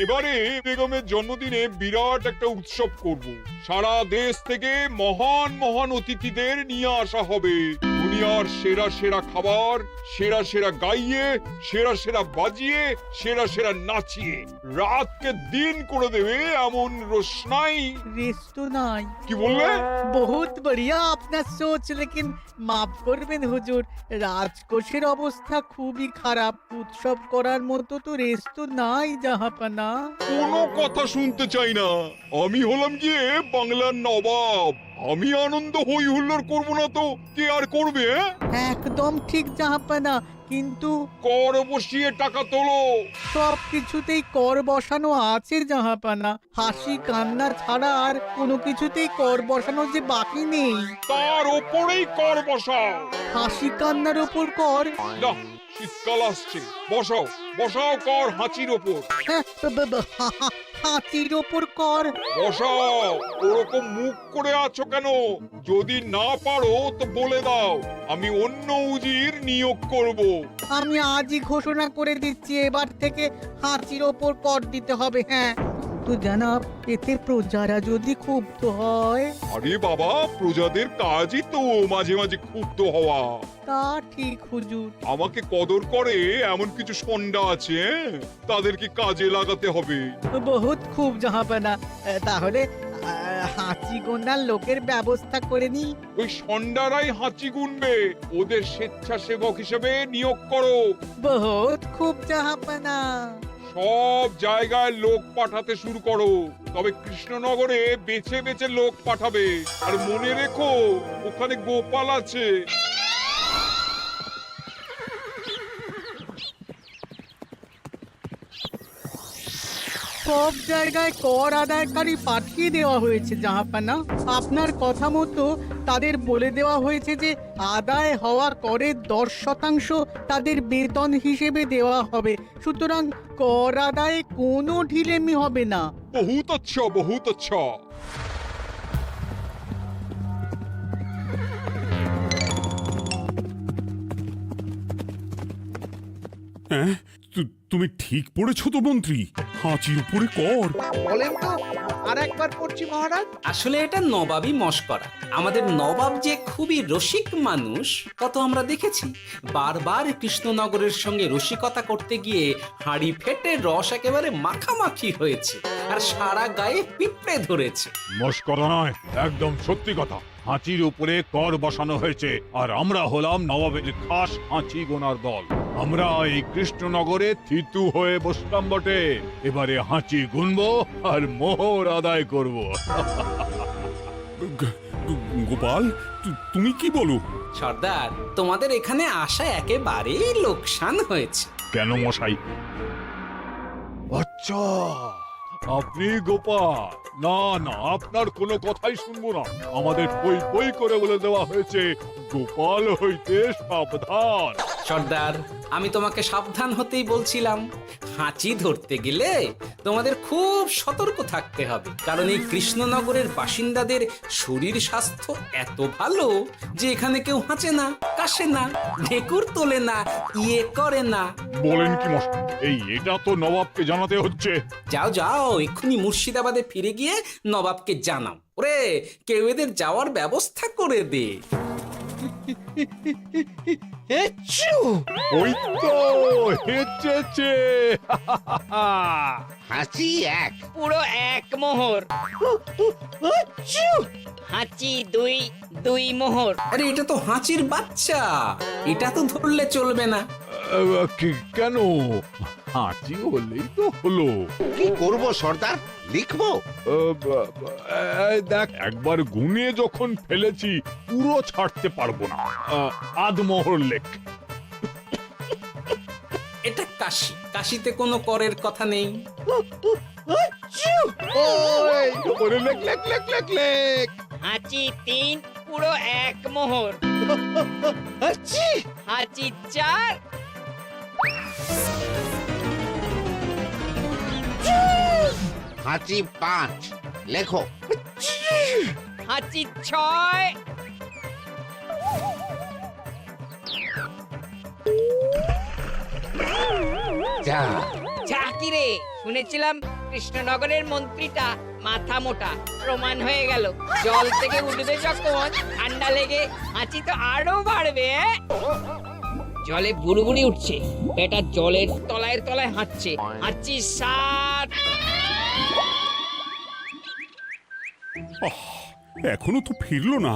এবারে বেগমের জন্মদিনে বিরাট একটা উৎসব করব। সারা দেশ থেকে মহান মহান অতিথিদের নিয়ে আসা হবে। দুনিয়ার সেরা সেরা খাবার, সেরা সেরা গাইয়ে, সেরা সেরা বাজিয়ে, সেরা সেরা নাচিয়ে রাতকে দিন করে দেবে এমন रोशनाई। रेस्तो নাই। কি বললে? बहुत बढ़िया আপনার সোচ, लेकिन মাফ করবেন হুজুর, রাজকোষের অবস্থা খুবই খারাপ। উৎসব করার মতো তো রেস্তো নাই জাহাপানা। কোনো কথা শুনতে চাই না। আমি হলাম গিয়ে বাংলার নবাব। আমি আনন্দ হই হুল্লোড় করবো না তো কে আর করবে? একদম ঠিক জাহাপানা, কিন্তু কর বসিয়ে টাকা তোলো। সব কিছুতেই কর বসানো আছে জাহাপানা। হাসি কান্না ছাড়া আর কোনো কিছুতেই কর বসানো যে বাকি নেই। তার ওপরেই কর বসাও। হাসি কান্নার ওপর কর? না, শীতকাল আসছে, বসাও বসাও কর হাঁচির ওপর। হ্যাঁ, হাতির ওপর কর? বসাও। ওরকম মুখ করে আছো কেন? যদি না পারো তো বলে দাও, আমি অন্য উজির নিয়োগ করব। আমি আজই ঘোষণা করে দিচ্ছি, এবার থেকে হাতির ওপর কর দিতে হবে। হ্যাঁ, তো জানাব, এতে প্রজারা যদি ক্ষুব্ধ হয়? আরে বাবা, প্রজাদের কাজই তো মাঝে মাঝে ক্ষুব্ধ হওয়া। তা ঠিক হুজুর। আমাকে কদর করে এমন কিছু সন্ডা আছে, তাদেরকে কাজে লাগাতে হবে। বহুত খুব জাহাপানা। তাহলে হাঁচি গোনার লোকের ব্যবস্থা করে নি। ওই সন্ডারাই হাঁচি গুনবে। ওদের স্বেচ্ছাসেবক হিসেবে নিয়োগ করো। বহুত খুব জাহাপানা। সব জায়গায় লোক পাঠাতে শুরু করো। তবে কৃষ্ণনগরে বেছে বেছে লোক পাঠাবে। আর মনে রেখো, ওখানে গোপাল আছে। সব জায়গায় কর আদায়কারী পাঠিয়ে দেওয়া হয়েছে জাহাপানা। আপনার কথা মতো তাদের বলে দেওয়া হয়েছে যে আদায় হওয়া করের 10% তাদের বেতন হিসেবে দেওয়া হবে। সুতরাং কর আদায়ে কোনো ঢিলেমি হবে না। বহুত আচ্ছা, বহুত আচ্ছা। হ্যাঁ, তুমি ঠিক পড়েছো তো মন্ত্রী? হাঁচির উপরে কর? বলেন তো, আর একবার পড়ছি মহারাজ। আসলে এটা নবাবই মশকরা। আমাদের নবাব যে খুবই রসিক মানুষ তা তো আমরা দেখেছি। বারবার কৃষ্ণনগরের সঙ্গে রসিকতা করতে গিয়ে হাঁড়ি ফেটে রস একেবারে মাখামাখি হয়েছে, আর সারা গায়ে পিঁপড়ে ধরেছে। মস্করা নয়, একদম সত্যি কথা। হাঁচির উপরে কর বসানো হয়েছে, আর আমরা হলাম নবাবের খাস হাঁচি গোনার দল। আমরা এই কৃষ্ণনগরে থিতু হয়ে বসলাম বটে। এবারে হাঁচি গুনবো আর মোহর আদায় করব। গোপাল, তুমি কি বলো? সর্দার, তোমাদের এখানে আসা একেবারেই লোকসান হয়েছে। কেন মশাই? আচ্ছা, আপনি গোপাল? না না, আপনার কোনো কথাই শুনবো না। আমাদের বই বই করে বলে দেওয়া হয়েছে, গোপাল হইতে সাবধান। সর্দার, আমি তোমাকে সাবধান হতেই বলছিলাম। হাঁচি ধরতে গেলে তোমাদের খুব সতর্ক থাকতে হবে, কারণ এই কৃষ্ণনগরের বাসিন্দাদের শরীর স্বাস্থ্য এত ভালো যে এখানে কেউ হাঁচে না, কাশে না, ঢেকুর তোলে না, ইয়ে করে না। বলেন কি মশাই? এটা তো নবাবকে জানাতে হচ্ছে। যাও যাও, এক্ষুনি মুর্শিদাবাদে ফিরে গিয়ে নবাবকে জানাও। ওরে, কেউ এদের যাওয়ার ব্যবস্থা করে দে। ওই তো হেঁচেছে। হাঁচি এক, পুরো এক মোহর। হাঁচি দুই, দুই মোহর। আরে, এটা তো হাঁচির বাচ্চা, এটা তো ধরলে চলবে না। কেন? হাঁচি হলেই তো হলো। কি করব সর্দার, লিখবো? দেখ, একবার গুনে যখন ফেলেছি পুরো ছাড়তে পারবো না। আধমোহর লেখ। এটা কাশি, কাশিতে কোনো করের কথা নেই। লেখ লেখ লেখ লেখ লেখ। হাঁচি তিন, পুরো এক মোহর। হাঁচি চার, হাঁচি পাঁচ, লেখো। হাঁচি ছয়, যা যা কি রে? শুনেছিলাম কৃষ্ণনগরের মন্ত্রীটা মাথা মোটা, প্রমাণ হয়ে গেল। জল থেকে উঠবে যখন ঠান্ডা লেগে হাঁচি তো আরো বাড়বে। জলে বুড়ুবুড়ি উঠছে, এটা জলের তলায় তলায় হাঁটছে, হাঁচি সাত। এখনো তো ফিরলো না,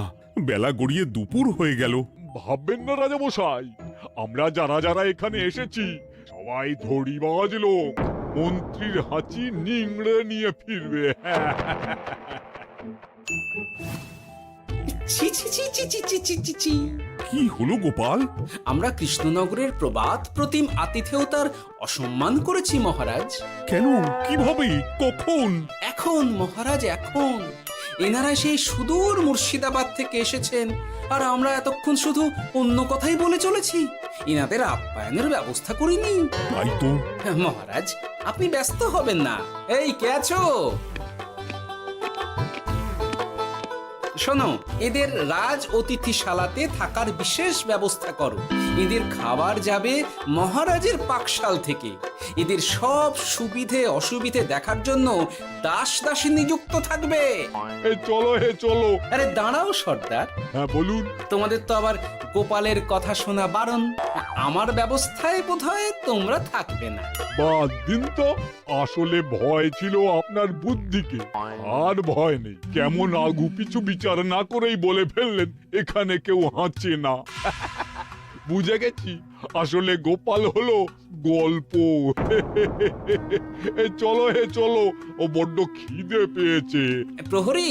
বেলা গড়িয়ে দুপুর হয়ে গেল। ভাববেন না রাজামশাই, আমরা যারা যারা এখানে এসেছি সবাই ধড়িবাজ লোক। মন্ত্রীর হাঁচি নিংড়ে নিয়ে ফিরবে। ছি ছি ছি ছি ছি ছি ছি ছি ছি। কি হলো গোপাল? আমরা কৃষ্ণনগরের প্রবাদ প্রতিম আতিথেয়তার অসম্মান করেছি মহারাজ। কেন? কিভাবে? কখন? এখন মহারাজ, এখন এনারা সেই সুদূর মুর্শিদাবাদ থেকে এসেছেন, আর আমরা এতক্ষণ শুধু অন্য কথাই বলে চলেছি, এনাদের আপ্যায়নের ব্যবস্থা করিনি। তাই তো। মহারাজ, আপনি ব্যস্ত হবেন না। এই কে আছো? শোনো, এদের রাজ অতিথিশালাতে থাকার বিশেষ ব্যবস্থা করো। এদের খাবার যাবে মহারাজের পাকশাল থেকে। এদের সব সুবিধে অসুবিধে দেখার জন্য দাস দাসী নিযুক্ত থাকবে। চলো হে চলো। আরে দাঁড়াও সর্দার, হ্যাঁ বলুন। তোমাদের তো আবার গোপালের কথা শোনা বারণ। আমার ব্যবস্থায় বোধহয় তোমরা থাকবে না। বাদ দিন তো, আসলে ভয় ছিল আপনার বুদ্ধিকে, আর ভয় নেই। কেমন আগু পিছু বিচার না করেই বলে ফেললেন এখানে কেউ হাঁচে না। বুঝে গেছি, আসলে গোপাল হলো গল্প। চলো হে চলো, ও বড্ড খিদে পেয়েছে। প্রহরী,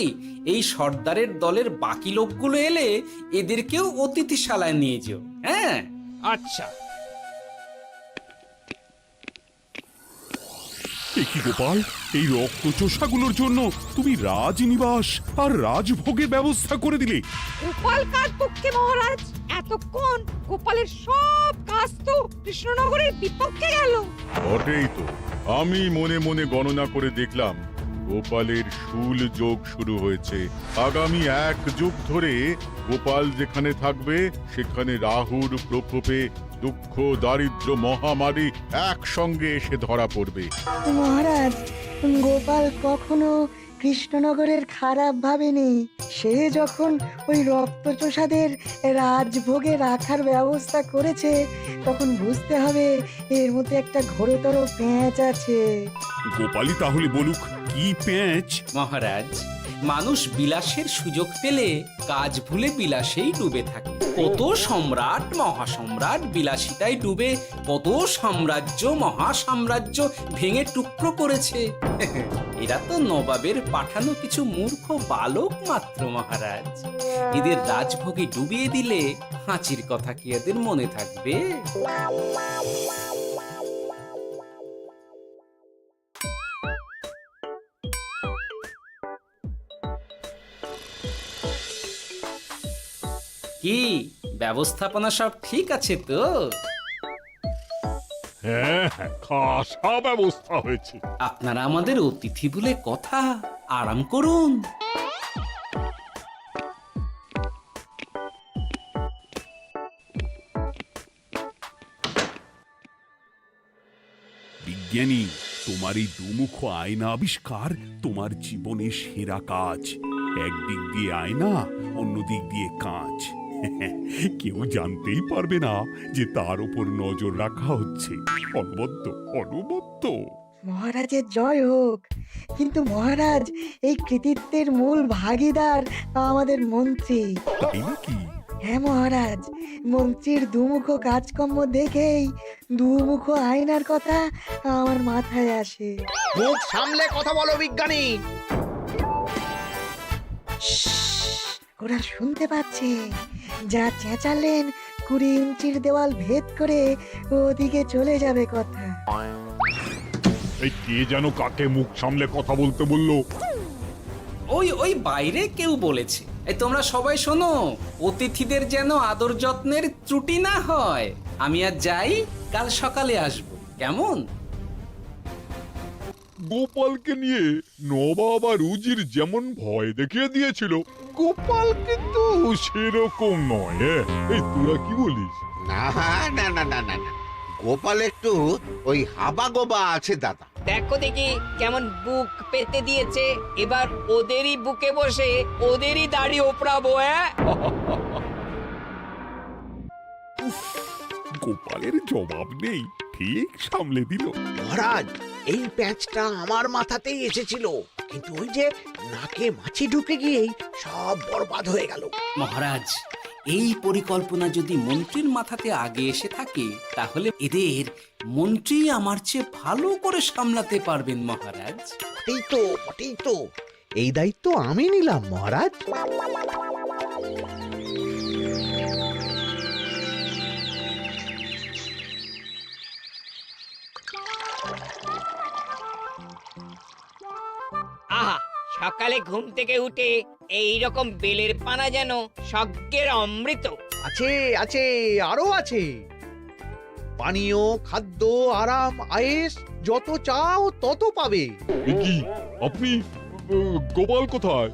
এই সর্দারের দলের বাকি লোকগুলো এলে এদেরকেও অতিথিশালায় নিয়ে যেও। হ্যাঁ, আচ্ছা। কি গোপাল, এই রক্তচোষাগুলোর জন্য তুমি রাজনিবাস আর রাজভোগের ব্যবস্থা করে দিলে? গোপাল কার পক্ষে মহারাজ? এতক্ষণ গোপালের সব কাজ তো কৃষ্ণনগরের বিপক্ষে গেল। বটেই তো, আমি মনে মনে গণনা করে দেখলাম গোপালের শুল যোগ শুরু হয়েছে। আগামী 1 যুগ ধরে গোপাল যেখানে থাকবে সেখানে রাহুর প্রকোপে দুঃখ দারিদ্র মহামারী একসঙ্গে এসে ধরা পড়বে। মহারাজ, গোপাল কখনো কৃষ্ণনগরের খারাপ ভাবেনি। সে যখন ওই রক্তচোষাদের রাজভোগে রাখার ব্যবস্থা করেছে, তখন বুঝতে হবে এর মধ্যে একটা ঘোরতর প্যাঁচ আছে। গোপালই তাহলে বলুক, কি প্যাঁচ? মহারাজ, মানুষ বিলাসের সুযোগ পেলে কাজ ভুলে বিলাসেই ডুবে থাকে। কত সম্রাট মহাসম্রাট বিলাসিতায় ডুবে কত সাম্রাজ্য মহাসাম্রাজ্য ভেঙে টুকরো করেছে। এরা তো নবাবের পাঠানো কিছু মূর্খ বালক মাত্র মহারাজ। এদের রাজভোগে ডুবিয়ে দিলে হাঁচির কথা কি এদের মনে থাকবে? কি ব্যবস্থাপনা সব ঠিক আছে তো? হ্যাঁ হ্যাঁ, খাসা ব্যবস্থা হয়েছে। আপনারা আমাদের অতিথি বলে কথা, আরাম করুন। বিজ্ঞানী, তোমার এই দুমুখ আয়না আবিষ্কার তোমার জীবনের সেরা কাজ। একদিক দিয়ে আয়না, অন্য দিক দিয়ে কাঁচ। কেউ জানতেই পারবে না যে তার উপর নজর রাখা হচ্ছে। অনবদ্য অনবদ্য। মহারাজের জয় হোক। কিন্তু মহারাজ, এই কৃতিত্বের মূল ভাগীদার আমাদের মন্ত্রী। তাই নাকি? হ্যাঁ মহারাজ, মন্ত্রীর দুমুখ কাজকর্ম দেখেই দুমুখ আয়নার কথা আমার মাথায় আসে। মুখ সামলে কথা বলো বিজ্ঞানী। ওরা শুনতে পাচ্ছে। যা চেঁচালেন 20 ইঞ্চির দেওয়াল ভেদ করে ওদিকে চলে যাবে কথা। এই কে যেন কাকে মুখ সামলে কথা বলতে বললো? ওই ওই বাইরে কেউ বলেছে। এই তোমরা সবাই শোনো, অতিথিদের যেন আদর যত্নের ত্রুটি না হয়। আমি আর যাই, কাল সকালে আসব, কেমন? গোপালকে নিয়ে নবাব আর উজির যেমন ভয় দেখিয়ে দিয়েছিল, গোপাল কিন্তু সেরকম নয়। এই তোরা কি বলিস? না না না না না না, গোপাল একটু ওই হাবা গোবা আছে দাদা। দেখো দেখি কেমন বুক পেতে দিয়েছে। এবার ওদেরই বুকে বসে ওদেরই দাড়ি ওপরাবো। গোপালের জবাব নেই, ঠিক সামলে দিল। মহারাজ, এই প্যাঁচটা আমার মাথাতেই এসেছিল, কিন্তু ওই যে নাকে মাছি ঢুকে গিয়েই সব বরবাদ হয়ে গেল। মহারাজ, এই পরিকল্পনা যদি মন্ত্রীর মাথাতে আগে এসে থাকে তাহলে এদের মন্ত্রী আমার চেয়ে ভালো করে সামলাতে পারবেন মহারাজ। বটেই তো, এই দায়িত্ব আমি নিলাম মহারাজ। আহা, সকালে ঘুম থেকে উঠে এই রকম বেলের পানা যেন স্বর্গের অমৃত। আছে আছে, আরো আছে। পানীয়, খাদ্য, আরাম, আয়েশ, যত চাও তত পাবে। এ কি, আপনি গোপাল কোথায়?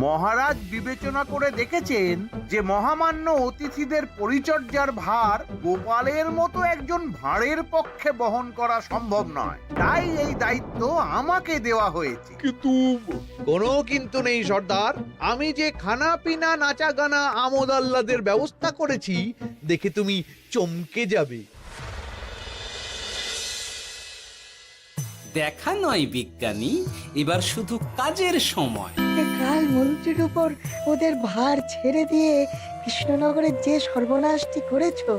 মহারাজ বিবেচনা করে দেখেছেন যে মহামান্য অতিথিদের পরিচর্যার ভার গোপালের মতো একজন ভাঁড়ের পক্ষে বহন করা সম্ভব নয়, তাই এই দায়িত্ব আমাকে দেওয়া হয়েছে। কিন্তু কোনো কিন্তু নেই সর্দার, আমি যে খানা পিনা নাচা গানা আমোদ আহ্লাদের ব্যবস্থা করেছি দেখে তুমি চমকে যাবে। দেখা নয় বিজ্ঞানী, এবার শুধু কাজের সময়। কাল মন্ত্রীর উপর ওদের ভার ছেড়ে দিয়ে কৃষ্ণনগরের যে সর্বনাশটি করেছো,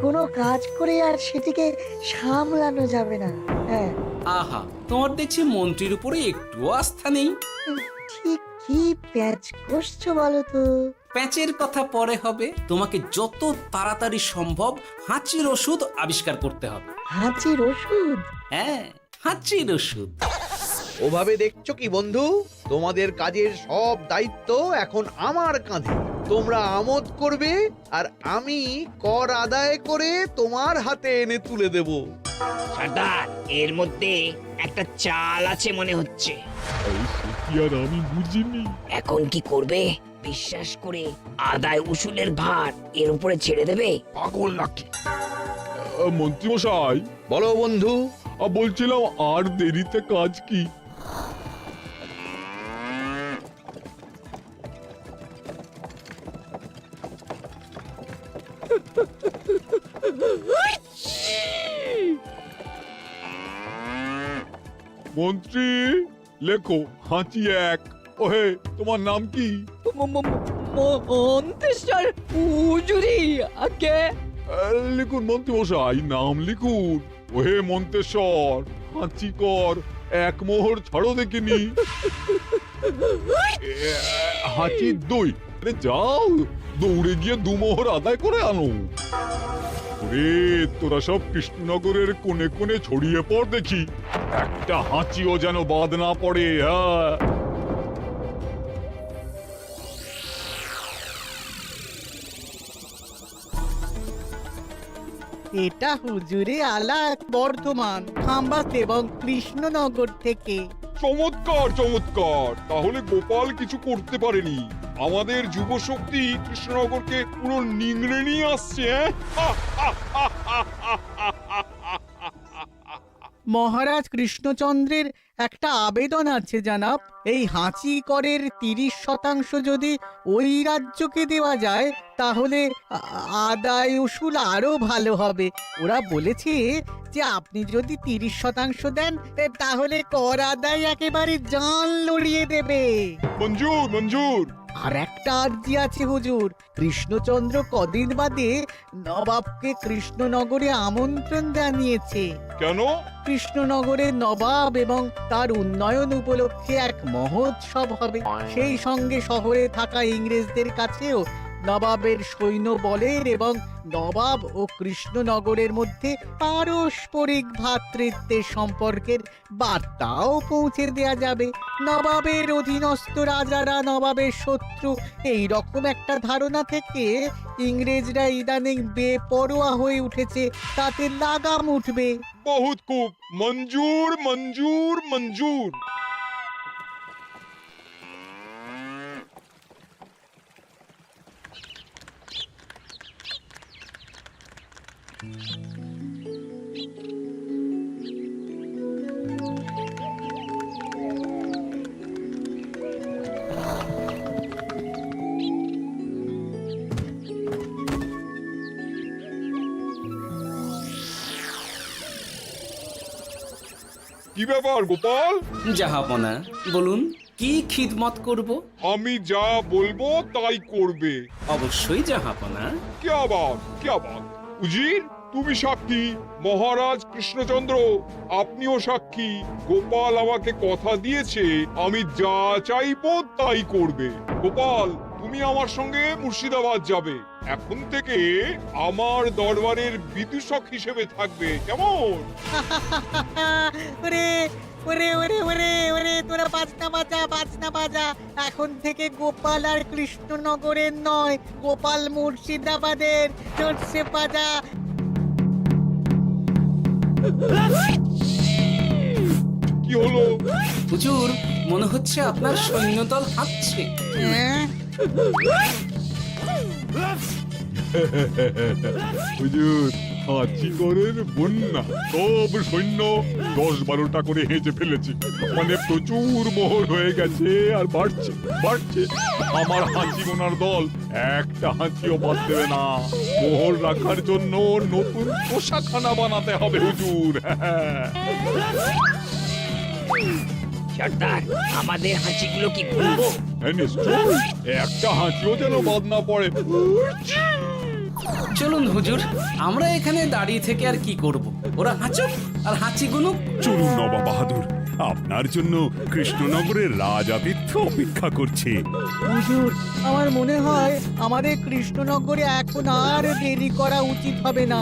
কোনো কাজ করে আর সেটিকে সামলানো যাবে না। হ্যাঁ, আহা, তোমার দেখছি মন্ত্রীর উপরে একটুও আস্থা নেই। ঠিক কি প্যাচ করছো বলো তো? প্যাচের কথা পরে হবে, তোমাকে যত তাড়াতাড়ি সম্ভব হাঁচির ওষুধ আবিষ্কার করতে হবে। হাঁচির ওষুধ? হ্যাঁ, হাঁচির ওষুধ। ওভাবে দেখছো কি বন্ধু? তোমাদের কাজের সব দায়িত্ব এখন আমার কাঁধে। তোমরা আমোদ করবে আর আমি কর আদায় করে তোমার হাতে এনে তুলে দেব। সর্দার, এর মধ্যে একটা চাল আছে মনে হচ্ছে। আর আমি বুঝিনি। এখন কি করবে? বিশ্বাস করে আদায় উসুলের ভার এর উপরে ছেড়ে দেবে? পাগল নাকি? মন্ত্রীমশাই, বলো বন্ধু। বলছিলাম আর দেরিতে কাজ কি? মন্ত্রী, লেখো হাঁচি এক। ওহে, তোমার নাম কি? মন্তেশ্বর হুজুরি আগে। লিখুন মন্ত্রীমশাই, নাম লিখুন। ওহে মন্তেশ্বর, হাঁচি কর, এক মোহর ছাড়ো দেখিনি। হাঁচি দুই। আরে যাও, দৌড়ে গিয়ে দু মোহর আদায় করে আনো। ওরে, তোরা সব কৃষ্ণনগরের কোণে কোণে ছড়িয়ে পড় দেখি, একটা হাঁচিও যেন বাদ না পড়ে। হ্যাঁ, এটা হুজুরে আলাক বর্ধমান, খাম্বাত এবং কৃষ্ণনগর থেকে। চমৎকার চমৎকার। তাহলে গোপাল কিছু করতে পারেনি, আমাদের যুব শক্তি কৃষ্ণনগরকে পুরো নিংড়ে নিয়ে আসছে। মহারাজ কৃষ্ণচন্দ্রের একটা আবেদন আছে জানাব। এই হাঁচি করের 30% যদি ওই রাজ্যকে দেওয়া যায় তাহলে আদায় উসুল আরো ভালো হবে। ওরা বলেছে যে আপনি যদি 30% দেন তাহলে কর আদায় একেবারে জান লড়িয়ে দেবে। মঞ্জুর মঞ্জুর। আর একটা আর্জি আছে হুজুর, কৃষ্ণচন্দ্র কদিন বাদে নবাবকে কৃষ্ণনগরে আমন্ত্রণ জানিয়েছে। কেন? কৃষ্ণনগরের নবাব এবং তার উন্নয়ন উপলক্ষে এক মহোৎসব হবে। সেই সঙ্গে শহরে থাকা ইংরেজদের কাছেও নবাবের সৈন্য বলের এবং নবাব ও কৃষ্ণনগরের মধ্যে পারস্পরিক ভ্রাতৃত্বের সম্পর্কের বার্তাও পৌঁছে দেয়া যাবে। নবাবের অধীনস্থ রাজারা নবাবের শত্রু, এই রকম একটা ধারণা থেকে ইংরেজরা ইদানিং বেপরোয়া হয়ে উঠেছে, তাতে লাগাম উঠবে। বহুত খুব, মঞ্জুর মঞ্জুর মঞ্জুর। কি ব্যাপার গোপাল? জাহাপনা বলুন কি খিদমত করব? আমি যা বলবো তাই করবে। অবশ্যই জাহাপনা। কি আবার উজির, তুমি সাক্ষী, মহারাজ কৃষ্ণচন্দ্র আপনিও সাক্ষী। গোপাল আমাকে কথা দিয়েছে আমি যা চাইবো তাই করবে। গোপাল, তুমি আমার সঙ্গে মুর্শিদাবাদ যাবে। এখন থেকে আমার দরবারের বিদূষক হিসেবে থাকবে, কেমন? ওরে ওরে ওরে ওরে ওরে তোরা বাজনা বাজা। এখন থেকে গোপাল আর কৃষ্ণনগরের নয়, গোপাল মুর্শিদাবাদের। জোরসে বাজা। কি হলো? হুজুর, মনে হচ্ছে আপনার সৈন্যদল হাঁটছে। হ্যাঁ? হুজুর, হাঁচিগড়ের বন্যা সব সৈন্য 10-12টা করে হেঁচে ফেলেছে। মানে প্রচুর মোহর হয়ে গেছে আর বাড়ছে। আমার হাঁচি গোনার দল একটা হাঁচিও বাদ দেবে না। মোহর রাখার জন্য নতুন পোশাকখানা বানাতে হবে হুজুর। সর্দার, আমাদের হাঁচিগুলো কি খুলবো? হ্যাঁ, নিশ্চয়, একটা হাঁচিও যেন বাদ না পড়ে। চলুন হুজুর, আমরা এখানে দাঁড়িয়ে থেকে আর কি করব? ওরা হাঁচুক আর হাঁচি গুনুক। চলুন নবাব বাহাদুর, আপনার জন্য কৃষ্ণনগরের রাজাতীর্থ অপেক্ষা করছে। হুজুর, আমার মনে হয় আমাদের কৃষ্ণনগরে এখন আর দেরি করা উচিত হবে না।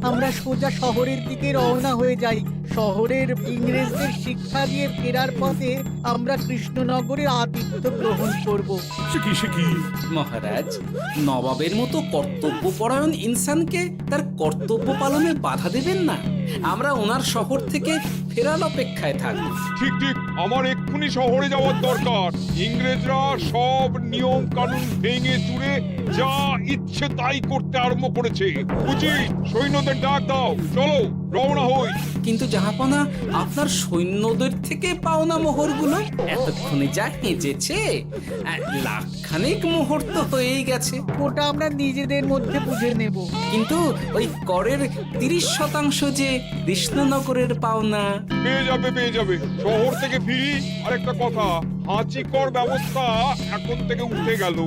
আমরা সোজা শহরের দিকে রওনা হয়ে যাই। শহরের ইংরেজদের শিক্ষা দিয়ে ফেরার পথে আমরা কৃষ্ণনগরের আতিথ্য গ্রহণ করব। সে কি? মহারাজ, নবাবের মতো কর্তব্যপরায়ণ ইনসানকে তার কর্তব্য পালনে বাধা দেবেন না। আমরা ওনার শহর থেকে ফেরার অপেক্ষায় থাকব। ঠিক, আমার এক্ষুনি শহরে যাওয়ার দরকার। ইংরেজরা সব নিয়ম কানুন ভেঙে চুরে যা ইচ্ছে তাই করতে আরম্ভ করেছে। উচিত সৈন্যদের ডাক দাও, চলো রওনা হই। কিন্তু জাহাপনা, আপনার সৈন্যদের থেকে পাওনা মোহরগুলো এতক্ষণে যা হেঁচেছে, লাখখানেক মোহর তো হয়েই গেছে। ওটা আমরা নিজেদের মধ্যে বুঝে নেব। কিন্তু ওই করের 30% যে কৃষ্ণনগরের পাওনা। পেয়ে যাবে। শহর থেকে ফিরি। আরেকটা কথা, হাঁচি কর ব্যবস্থা এখন থেকে উঠে গেল।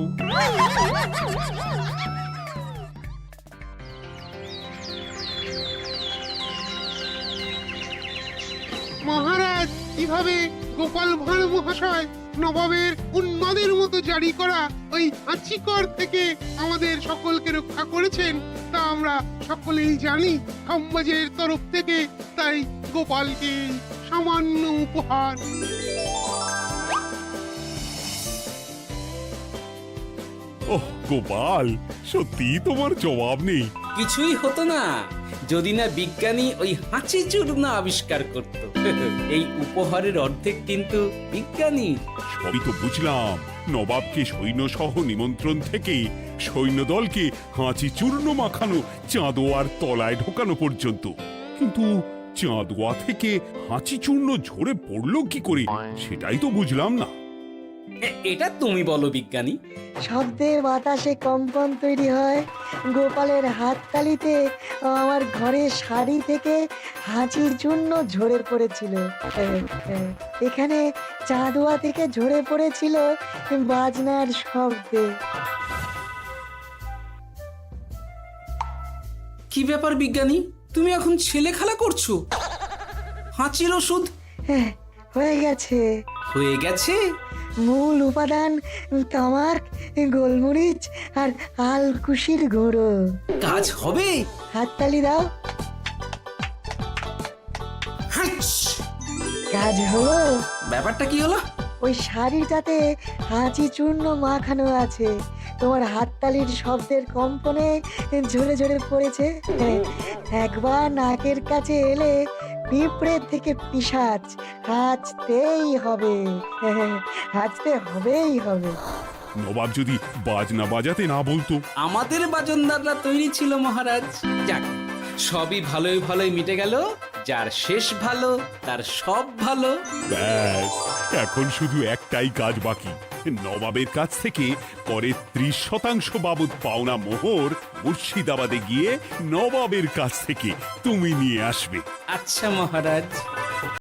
মহারাজ, কিভাবে গোপাল ভাঁড় মহাশয় নবাবের উন্মাদের মতো জারি করা ওই হাঁচিকর থেকে আমাদের সকলকে রক্ষা করেছেন তা আমরা সকলেই জানি। খাম্বাজের তরফ থেকে তাই গোপালকে সামান্য উপহার। ওহ গোপাল, সত্যি তোমার জবাব নেই। কিছুই হতো না যদি না বিজ্ঞানী ওই হাঁচি চূর্ণ আবিষ্কার করত। এই উপহারের অর্ধেক কিন্তু বিজ্ঞানী। সবই তো বুঝলাম, নবাবকে সৈন্য সহ নিমন্ত্রণ থেকে সৈন্যদলকে হাঁচি চূর্ণ মাখানো, চাঁদোয়ার তলায় ঢোকানো পর্যন্ত। কিন্তু চাঁদোয়া থেকে হাঁচি চূর্ণ ঝরে পড়লো কি করে, সেটাই তো বুঝলাম না। এটা তুমি বলো বিজ্ঞানী। শব্দের বাতাসে কম্পন তৈরি হয়। গোপালের হাততালিতে আমার ঘরের শাড়ি থেকে হাঁচির জন্য ঝরে পড়েছিল। এখানে চাঁদোয়া থেকে ঝরে পড়েছিল বাজনার শব্দে। কি ব্যাপার বিজ্ঞানী, তুমি এখন ছেলে খেলা করছো? হাঁচির ওষুধ হয়ে গেছে। মূল উপাদান তামাক, গোলমরিচ আর আলকুশির গুঁড়ো। কাজ হবে? হাততালি দাও। কাজ হলো। ব্যাপারটা কি হলো? ওই শাড়িটাতে হাঁচি চূর্ণ মাখানো আছে। তোমার হাততালির শব্দের কম্পনে ঝরে ঝরে পড়েছে। একবার নাকের কাছে এলে পিঁপড়ের থেকে পিশাচ হাঁচতেই হবে। নবাব যদি বাজনা বাজাতে না বলতো। আমাদের বাজনদাররা তৈরি ছিল মহারাজ। যাক, সবই ভালোই মিটে গেল। যার শেষ ভালো তার সব ভালো। ব্যাস, এখন শুধু একটাই কাজ বাকি। নবাবের কাছ থেকে করে 30% বাবদ পাওনা মোহর মুর্শিদাবাদে গিয়ে নবাবের কাছ থেকে তুমি নিয়ে আসবে। আচ্ছা মহারাজ।